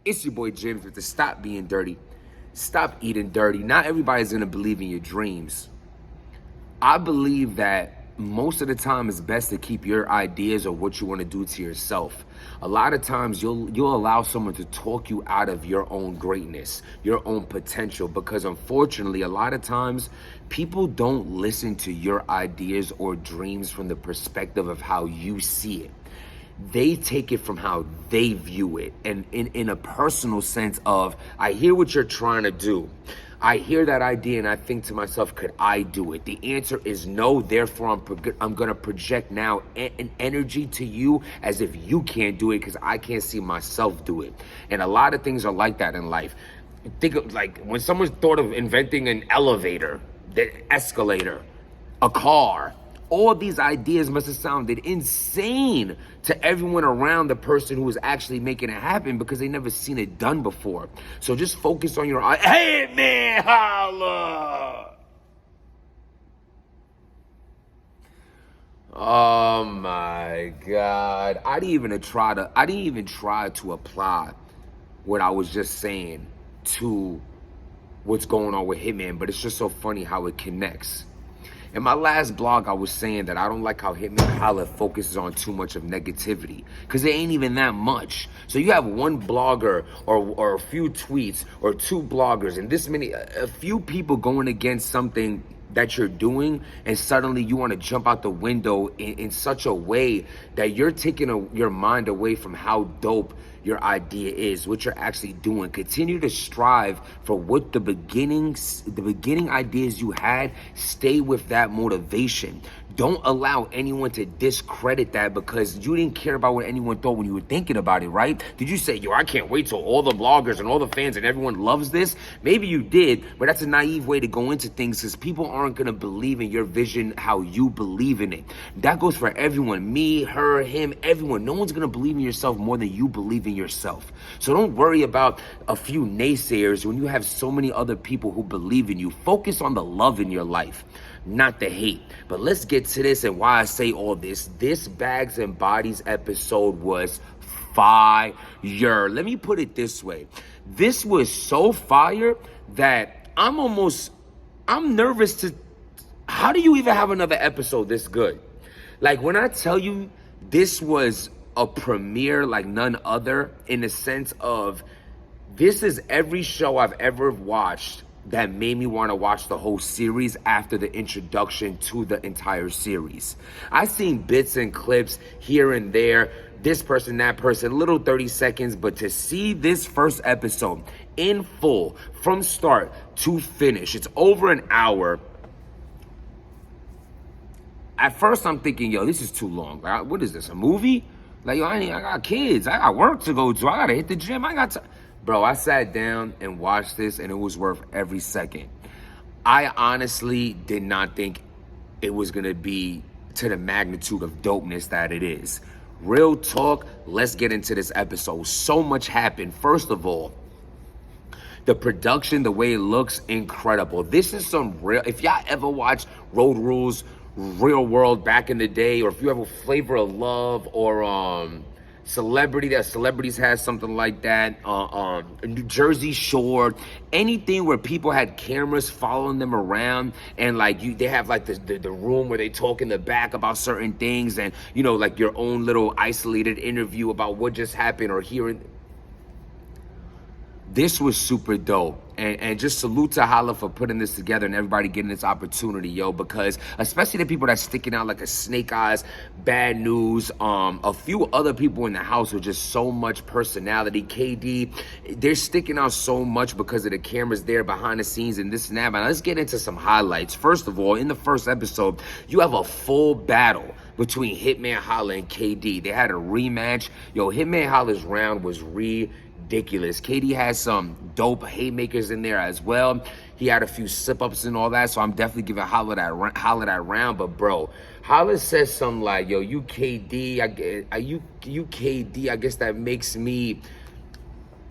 It's your boy James with the Stop Being Dirty, Stop Eating Dirty. Not everybody's gonna believe in your dreams. I believe that most of the time it's best to keep your ideas or what you want to do to yourself. A lot of times you'll allow someone to talk you out of your own greatness, your own potential, because unfortunately a lot of times people don't listen to your ideas or dreams from the perspective of how you see it. They take it from how they view it, and in a personal sense of, I hear what you're trying to do. I hear that idea and I think to myself, could I do it? The answer is no, therefore I'm going to project now an energy to you as if you can't do it because I can't see myself do it. And a lot of things are like that in life. Think of like when someone thought of inventing an elevator, the escalator, a car. All these ideas must have sounded insane to everyone around the person who was actually making it happen because they never seen it done before. So just focus on your, hey man, holla. Oh my God. I didn't even try to apply what I was just saying to what's going on with Hitman, but it's just so funny how it connects. In my last blog, I was saying that I don't like how Hitman Holla focuses on too much of negativity because it ain't even that much. So you have one blogger or a few tweets or two bloggers and a few people going against something that you're doing, and suddenly you want to jump out the window in such a way that you're taking your mind away from how dope your idea is, what you're actually doing. Continue to strive for what the beginning ideas you had. Stay with that motivation. Don't allow anyone to discredit that because you didn't care about what anyone thought when you were thinking about it, right? Did you say, yo, I can't wait till all the bloggers and all the fans and everyone loves this? Maybe you did, but that's a naive way to go into things because people aren't going to believe in your vision how you believe in it. That goes for everyone, me, her, him, everyone. No one's going to believe in yourself more than you believe in yourself. So don't worry about a few naysayers when you have so many other people who believe in you. Focus on the love in your life, not the hate. But let's get to this and why I say all this. This Bags and Bodies episode was fire. Let me put it this way. This was so fire that I'm nervous to, how do you even have another episode this good? Like when I tell you this was a premiere like none other, in the sense of this is every show I've ever watched that made me want to watch the whole series after the introduction to the entire series. I've seen bits and clips here and there, this person, that person, little 30 seconds, but to see this first episode in full, from start to finish, it's over an hour. At first I'm thinking, yo, this is too long. What is this, a movie? Like, yo, I got kids, I got work to go to, I gotta hit the gym, I got to... Bro, I sat down and watched this and it was worth every second. I honestly did not think it was gonna be to the magnitude of dopeness that it is. Real talk, let's get into this episode. So much happened. First of all, the production, the way it looks, incredible. This is some real, if y'all ever watched Road Rules, Real World back in the day, or if you have a Flavor of Love or Celebrities has something like that, New Jersey Shore, anything where people had cameras following them around and like they have like the room where they talk in the back about certain things and, you know, like your own little isolated interview about what just happened or hearing. This was super dope. And just salute to Holla for putting this together and everybody getting this opportunity, yo, because especially the people that's sticking out like a Snake Eyes, Bad News, a few other people in the house with just so much personality. KD, they're sticking out so much because of the cameras there behind the scenes and this and that. But let's get into some highlights. First of all, in the first episode, you have a full battle between Hitman Holla and KD. They had a rematch. Yo, Hitman Holla's round was ridiculous. KD has some dope haymakers in there as well. He had a few slip-ups and all that, so I'm definitely giving Holla that round. But bro, Holla says something like, yo, you KD, I guess that makes me,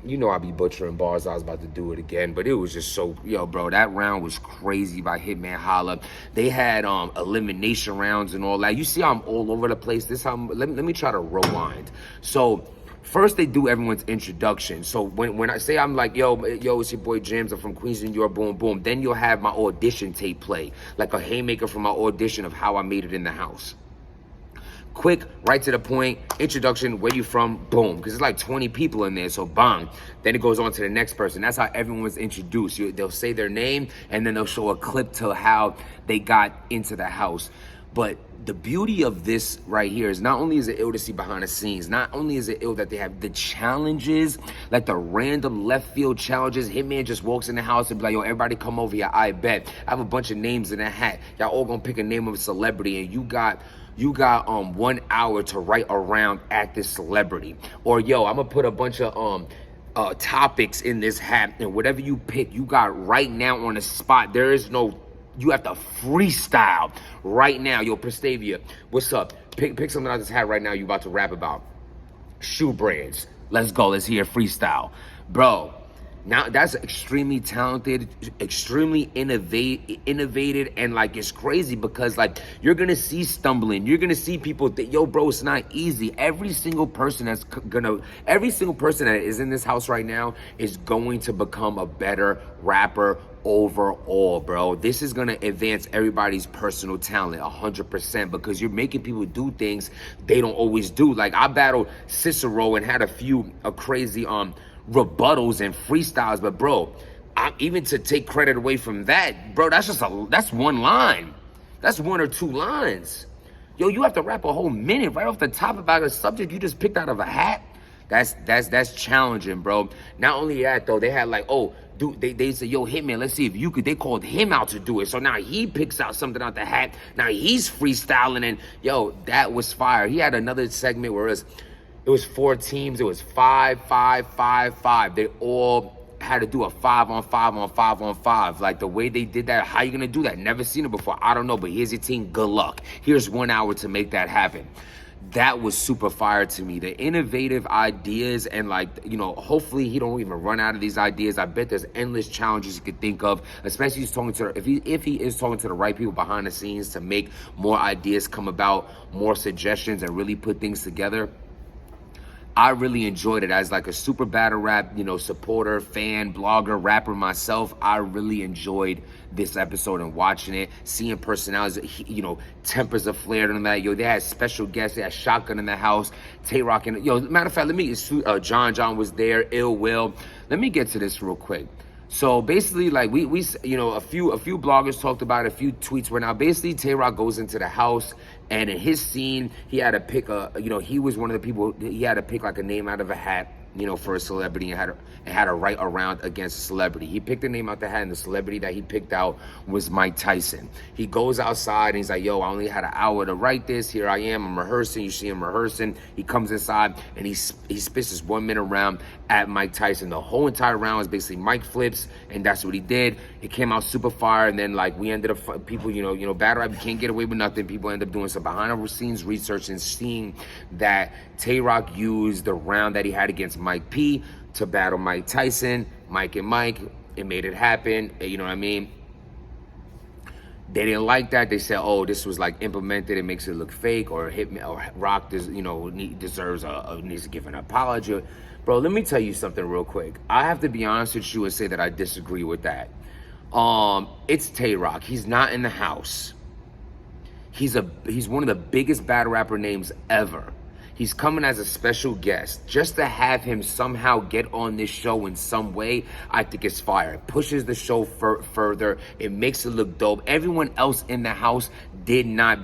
you know, I be butchering bars. I was about to do it again, but it was just so, yo, bro, that round was crazy by Hitman Holla. They had elimination rounds and all that. You see how I'm all over the place? Let me try to rewind. So first they do everyone's introduction. So when I say I'm like, yo, it's your boy James, I'm from Queens, New York, boom, boom. Then you'll have my audition tape play, like a haymaker from my audition of how I made it in the house. Quick, right to the point, introduction, where you from, boom. Because it's like 20 people in there, so bang. Then it goes on to the next person. That's how everyone was introduced. They'll say their name, and then they'll show a clip to how they got into the house. But the beauty of this right here is not only is it ill to see behind the scenes, not only is it ill that they have the challenges, like the random left field challenges. Hitman just walks in the house and be like, yo, everybody come over here, I bet. I have a bunch of names in a hat. Y'all all gonna pick a name of a celebrity, and you got 1 hour to write around at this celebrity. Or yo, I'm gonna put a bunch of topics in this hat, and whatever you pick, you got right now on the spot. There is no, you have to freestyle right now. Yo, Prestavia, what's up? Pick something out of this hat right now you about to rap about. Shoe brands. Let's go, let's hear freestyle. Bro, now that's extremely talented, extremely innovative, and like it's crazy because like you're gonna see stumbling, you're gonna see people that, yo, bro, it's not easy. Every single person that is in this house right now is going to become a better rapper overall, bro. This is gonna advance everybody's personal talent 100% because you're making people do things they don't always do. Like I battled Cicero and had a few crazy rebuttals and freestyles, but bro, even to take credit away from that, bro, that's one line. That's 1 or 2 lines. Yo, you have to rap a whole minute right off the top about a subject you just picked out of a hat. That's challenging, bro. Not only that though, they had like, oh, dude, they said, yo, Hitman, let's see if you could. They called him out to do it. So now he picks out something out the hat. Now he's freestyling, and yo, that was fire. He had another segment where it was 4 teams. It was 5, 5, 5, 5. They all had to do a 5 on 5 on 5 on 5. Like the way they did that, how you gonna do that? Never seen it before. I don't know, but here's your team. Good luck. Here's 1 hour to make that happen. That was super fire to me. The innovative ideas and like, you know, hopefully he don't even run out of these ideas. I bet there's endless challenges you could think of, especially he's talking to, if he is talking to the right people behind the scenes to make more ideas come about, more suggestions, and really put things together. I really enjoyed it as like a super battle rap, you know, supporter, fan, blogger, rapper myself. I really enjoyed this episode and watching it, seeing personalities, you know, tempers are flared on that. Yo, they had special guests. They had Shotgun in the house, Tay Roc. Yo, matter of fact, John was there, Ill Will. Let me get to this real quick. So basically, like we you know, a few bloggers talked about it, a few tweets were now. Basically, Tay Roc goes into the house, and in his scene, he had to pick you know, he was one of the people, he had to pick like a name out of a hat, you know, for a celebrity, and had to write around against a celebrity. He picked a name out the hat, and the celebrity that he picked out was Mike Tyson. He goes outside, and he's like, yo, I only had an hour to write this. Here I am, I'm rehearsing. You see him rehearsing. He comes inside, and he spits this 1 minute round at Mike Tyson. The whole entire round was basically Mike flips, and that's what he did. It came out super fire, and then like we ended up, people, you know, battle rap, you can't get away with nothing. People end up doing some behind the scenes research and seeing that Tay Roc used the round that he had against Mike P to battle Mike Tyson. Mike and Mike, it made it happen. You know what I mean? They didn't like that. They said, oh, this was like implemented. It makes it look fake, or Roc deserves needs to give an apology. Bro, let me tell you something real quick. I have to be honest with you and say that I disagree with that. It's Tay Roc. He's not in the house. He's one of the biggest battle rapper names ever. He's coming as a special guest. Just to have him somehow get on this show in some way, I think it's fire. It pushes the show further. It makes it look dope. Everyone else in the house did not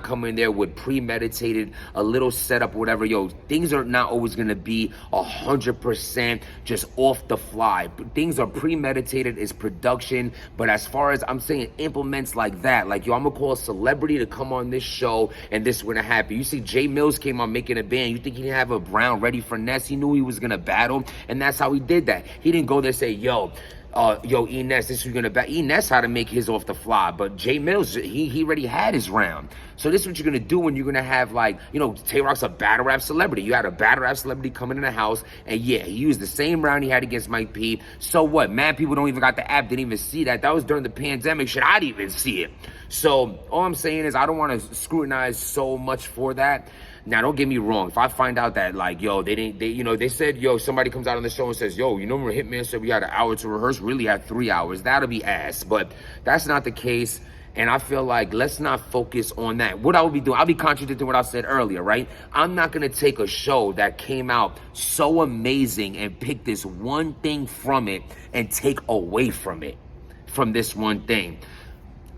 come in there with premeditated, a little setup, whatever. Yo, things are not always gonna be 100% just off the fly. Things are premeditated, it's production. But as far as I'm saying, implements like that, like, yo, I'm gonna call a celebrity to come on this show and this wouldn't happen. You see, Jay Mills came on making a band. You think he didn't have a round ready for Ness? He knew he was gonna battle, and that's how he did that. He didn't go there and say, yo, Ness, this is gonna battle. Ness had to make his off the fly, but Jay Mills, he already had his round. So this is what you're gonna do when you're gonna have, like, you know, Tay Roc's a battle rap celebrity. You had a battle rap celebrity coming in the house, and yeah, he used the same round he had against Mike P. So what? Mad people don't even got the app, didn't even see that. That was during the pandemic. Shit, I didn't even see it. So all I'm saying is I don't want to scrutinize so much for that. Now, don't get me wrong. If I find out that, like, yo, they said, yo, somebody comes out on the show and says, yo, you know, when Hitman said we had an hour to rehearse, really had 3 hours. That'll be ass. But that's not the case. And I feel like let's not focus on that. What I would be doing, I'll be contradicting what I said earlier, right? I'm not going to take a show that came out so amazing and pick this one thing from it and take away from it, from this one thing.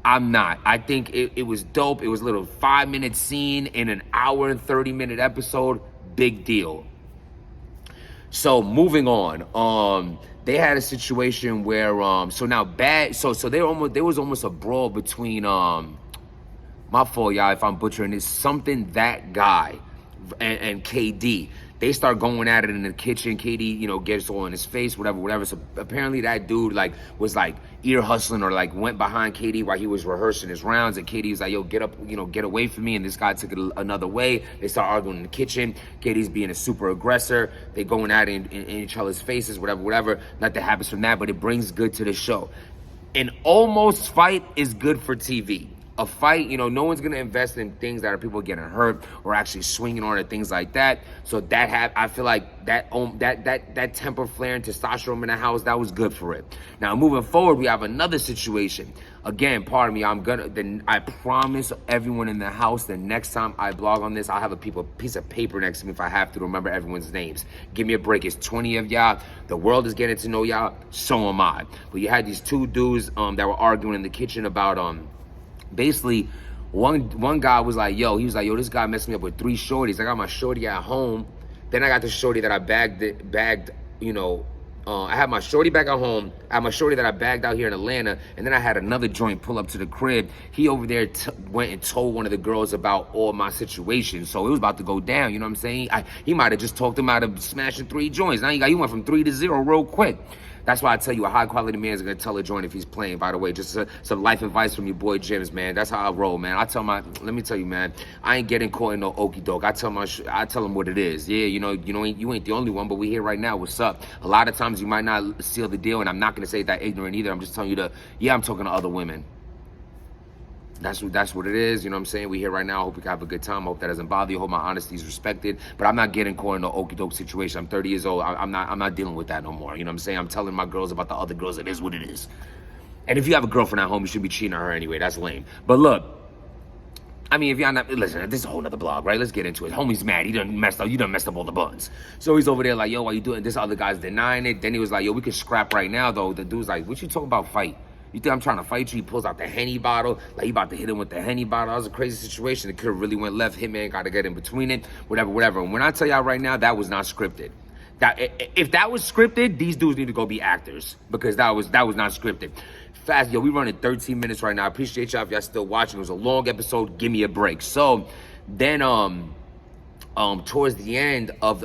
I'm not. I think it was dope. It was a little 5-minute scene in an hour and 30-minute episode. Big deal. So moving on. They had a situation where so there was almost a brawl between my fault, y'all, if I'm butchering this, something that guy and KD. They start going at it in the kitchen. KD, you know, gets all in his face, whatever. So apparently that dude was ear hustling or went behind KD while he was rehearsing his rounds. And KD was like, yo, get up, you know, get away from me. And this guy took it another way. They start arguing in the kitchen. KD's being a super aggressor. They going at it in each other's faces, whatever. Nothing happens from that, but it brings good to the show. An almost fight is good for TV. A fight, you know, no one's gonna invest in things that are people getting hurt or actually swinging on or things like that. So I feel like that temper flare and testosterone in the house, that was good for it. Now moving forward, we have another situation. Again, pardon me, I promise everyone in the house the next time I blog on this, I'll have a piece of paper next to me if I have to remember everyone's names. Give me a break. It's 20 of y'all. The world is getting to know y'all. So am I. But you had these two dudes that were arguing in the kitchen about basically, one guy was like, yo, this guy messed me up with 3 shorties. I got my shorty at home. Then I got the shorty that I bagged, you know, I had my shorty back at home. I had my shorty that I bagged out here in Atlanta. And then I had another joint pull up to the crib. He over there went and told one of the girls about all my situation. So it was about to go down, you know what I'm saying? He might have just talked him out of smashing 3 joints. Now you went from 3 to 0 real quick. That's why I tell you, a high-quality man is going to tell a joint if he's playing, by the way. Just some life advice from your boy Jims, man. That's how I roll, man. Let me tell you, man, I ain't getting caught in no okey doke. I tell them what it is. Yeah, you ain't the only one, but we here right now. What's up? A lot of times you might not seal the deal, and I'm not going to say that ignorant either. I'm just telling you I'm talking to other women. That's what it is, you know what I'm saying? We here right now. I hope you can have a good time. I hope that doesn't bother you. I hope my honesty is respected. But I'm not getting caught in no okey doke situation. I'm 30 years old. I'm not dealing with that no more. You know what I'm saying? I'm telling my girls about the other girls. It is what it is. And if you have a girlfriend at home, you should be cheating on her anyway. That's lame. But look, I mean, if y'all not, listen, this is a whole nother blog, right? Let's get into it. Homie's mad. You done messed up all the buns. So he's over there like, yo, why you doing this? Other guy's denying it. Then he was like, yo, we could scrap right now, though. The dude's like, what you talking about fight? You think I'm trying to fight you? He pulls out the Henny bottle. Like, he about to hit him with the Henny bottle. That was a crazy situation. It could have really went left. Hitman got to get in between it. Whatever. And when I tell y'all right now, that was not scripted. If that was scripted, these dudes need to go be actors. Because that was not scripted. Fast, yo, we running 13 minutes right now. I appreciate y'all if y'all still watching. It was a long episode. Give me a break. So, then, towards the end of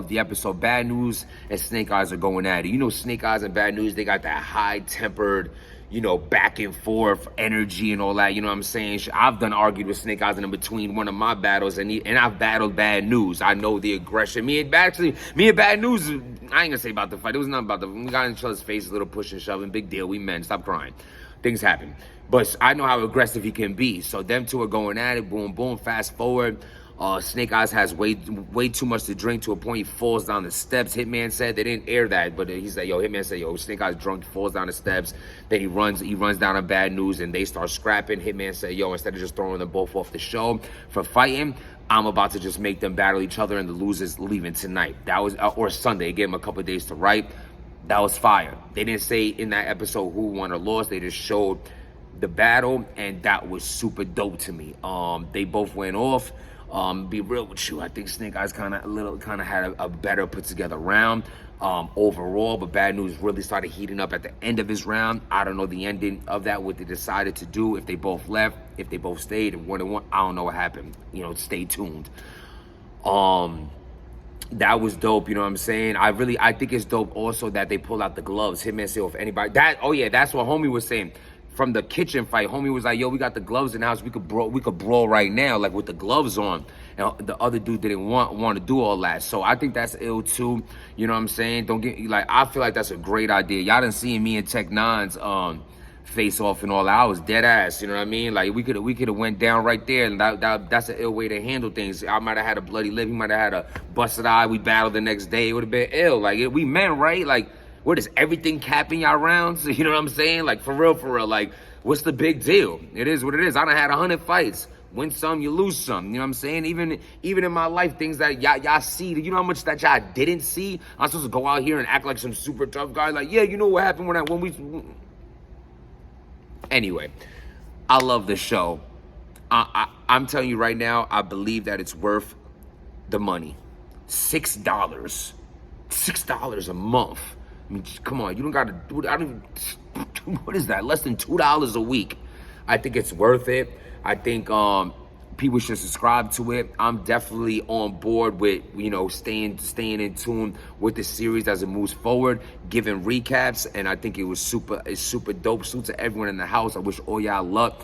the episode, Bad News and Snake Eyes are going at it. You know, Snake Eyes and Bad News, they got that high-tempered, you know, back and forth energy and all that. You know what I'm saying? I've done argued with Snake Eyes in between one of my battles, and I've battled Bad News. I know the aggression. Me and Bad News, I ain't gonna say about the fight. It was nothing about we got in each other's faces, a little push and shoving. Big deal. We men. Stop crying. Things happen. But I know how aggressive he can be. So them two are going at it. Boom, boom. Fast forward. Snake Eyes has way too much to drink to a point he falls down the steps. Hitman said they didn't air that, but he said, Hitman said, Snake Eyes drunk, falls down the steps. Then he runs down on Bad News, and they start scrapping. Hitman said, instead of just throwing them both off the show for fighting, I'm about to just make them battle each other, and the losers leaving tonight. That was or Sunday. Gave him a couple of days to write. That was fire. They didn't say in that episode who won or lost. They just showed the battle, and that was super dope to me. They both went off. Be real with you, I think Snake Eyes kind of had a better put together round overall, but Bad News really started heating up at the end of his round. I don't know the ending of that, what they decided to do, if they both left, if they both stayed, and 1-1, I don't know what happened. You know, stay tuned. That was dope, you know what I'm saying? I think it's dope also that they pull out the gloves. Hitman said, if anybody, that's what homie was saying. From the kitchen fight, homie was like, we got the gloves in the house. We could brawl right now, like with the gloves on. And the other dude didn't want to do all that. So I think that's ill too. You know what I'm saying? I feel like that's a great idea. Y'all done seen me and Tech Nine's face off and all that. I was dead ass, you know what I mean? Like we could have went down right there, and that's an ill way to handle things. I might have had a bloody lip, he might have had a busted eye. We battled the next day. It would have been ill. Like we men, right? Like what is everything capping y'all rounds? You know what I'm saying? Like for real. Like what's the big deal? It is what it is. I done had 100 fights. Win some, you lose some. You know what I'm saying? Even in my life, things that y'all see, you know how much that y'all didn't see? I'm supposed to go out here and act like some super tough guy. Like, yeah, you know what happened when we... Anyway, I love the show. I'm telling you right now, I believe that it's worth the money. $6. $6 a month. I mean, come on, you don't gotta do it. What is that? Less than $2 a week. I think it's worth it. I think people should subscribe to it. I'm definitely on board with, you know, staying in tune with the series as it moves forward, giving recaps, and I think it's super dope. Suits to everyone in the house. I wish all y'all luck.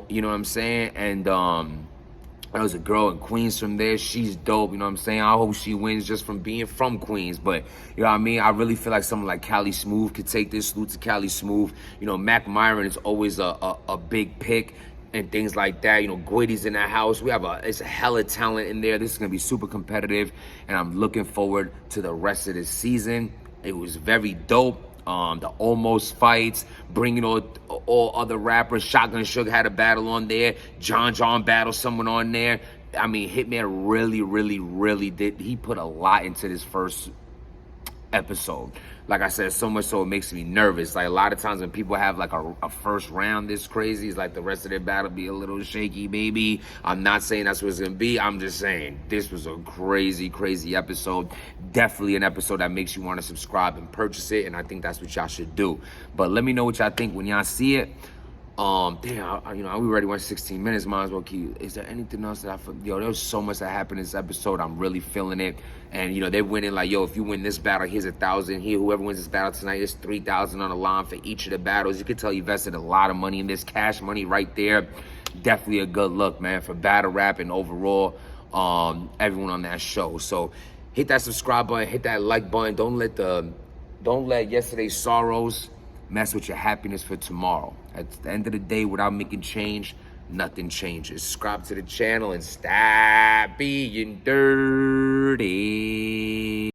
You know what I'm saying? And there was a girl in Queens from there. She's dope, you know what I'm saying? I hope she wins just from being from Queens. But, you know what I mean? I really feel like someone like Cali Smooth could take this. Salute to Cali Smooth. You know, Mac Myron is always a big pick and things like that. You know, Gwitty's in that house. It's a hella talent in there. This is going to be super competitive, and I'm looking forward to the rest of this season. It was very dope. The almost fights, bringing all other rappers. Shotgun Suge had a battle on there. John battled someone on there. I mean, Hitman really did. He put a lot into this first episode. Like I said, so much so it makes me nervous. Like a lot of times when people have like a first round this crazy, it's like the rest of their battle be a little shaky, baby. I'm not saying that's what it's gonna be. I'm just saying this was a crazy episode. Definitely an episode that makes you want to subscribe and purchase it, and I think that's what y'all should do. But let me know what y'all think when y'all see it. Damn, we already went 16 minutes. Might as well keep. Is there anything else that there was so much that happened in this episode. I'm really feeling it. And, you know, they're winning like, yo, if you win this battle, here's 1,000. Here, whoever wins this battle tonight, there's 3,000 on the line for each of the battles. You can tell you invested a lot of money in this. Cash money right there. Definitely a good look, man, for battle rap and overall everyone on that show. So hit that subscribe button, hit that like button. Don't let yesterday's sorrows mess with your happiness for tomorrow. At the end of the day, without making change, nothing changes. Subscribe to the channel and stop being dirty.